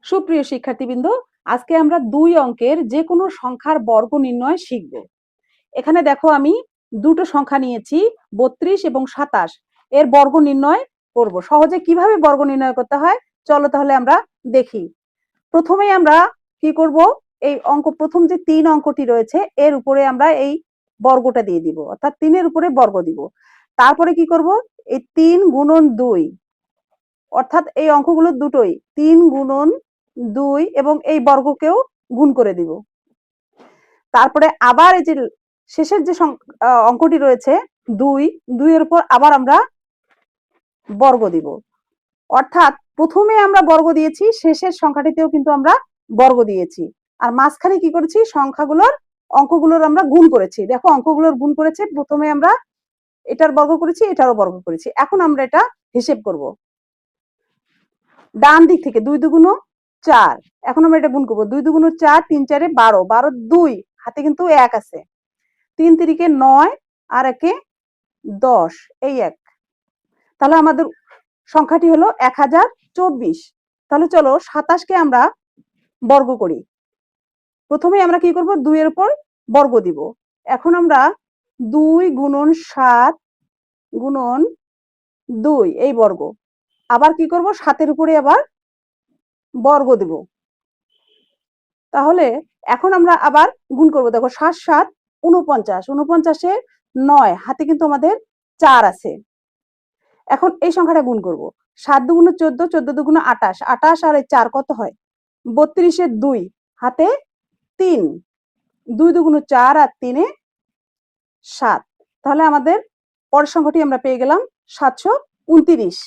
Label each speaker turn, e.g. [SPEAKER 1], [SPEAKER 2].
[SPEAKER 1] সুপ্রিয় শিক্ষার্থীবৃন্দ, আজকে আমরা দুই অঙ্কের যে কোনো সংখ্যার বর্গ নির্ণয় শিখব। এখানে দেখো আমি দুটো সংখ্যা নিয়েছি, 32 এবং 27। এর বর্গ নির্ণয় করব। সহজে কিভাবে বর্গ নির্ণয় করতে হয় চলো তাহলে আমরা দেখি। প্রথমেই আমরা কি করব, এই অঙ্ক প্রথম যে 3 অঙ্কটি রয়েছে এর উপরে আমরা এই বর্গটা দিয়ে দিব, অর্থাৎ 3-এর উপরে বর্গ দিব। তারপরে কি করব, এই 3 গুণন 2, অর্থাৎ এই অঙ্কগুলো দুটোই 3 গুণন 2 এবং এই বর্গকেও গুণ করে দিব। তারপরে আবার এই যে শেষের যে অঙ্কটি রয়েছে 2 এর উপর আবার আমরা বর্গ দিব, অর্থাৎ প্রথমে আমরা বর্গ দিয়েছি, শেষের সংখ্যাটিতেও কিন্তু আমরা বর্গ দিয়েছি, আর মাঝখানে কি করেছি, সংখ্যাগুলোর অঙ্কগুলোর আমরা গুণ করেছি। দেখো অঙ্কগুলোর গুণ করেছে, প্রথমে আমরা এটার বর্গ করেছি, এটারও বর্গ করেছি। এখন আমরা এটা হিসেব করব। ডান দিক থেকে 2 দুগুণ 4, এখন আমরা এটা গুণ করবো। 2 দুগুণ 4, 3 4 12, 12 2, হাতে কিন্তু 1 আছে। 3 3 9 আর 1 10, এই 1। তাহলে আমাদের সংখ্যাটি হলো 1024। তাহলে চলো 27 কে আমরা বর্গ করি। প্রথমে আমরা কি করব, 2 এর উপর বর্গ দিব। এখন আমরা 2 গুণন 7 গুণন 2 এই বর্গ, আবার কি করব, 7 এর উপরে আবার বর্গ দেব। তাহলে এখন আমরা আবার গুণ করব। দেখো 7 7 49, 49 এ 9, হাতে কিন্তু আমাদের 4 আছে। এখন এই সংখ্যাটা গুণ করব। 7 দুগুণ 14, 14 দুগুণ 28, 28 আর 4 কত হয়, 32 এর 2, হাতে 3, 2 দুগুণ 4 আর 3 এ 7। তাহলে আমাদের পরের সংখ্যাটি আমরা পেয়ে গেলাম 729।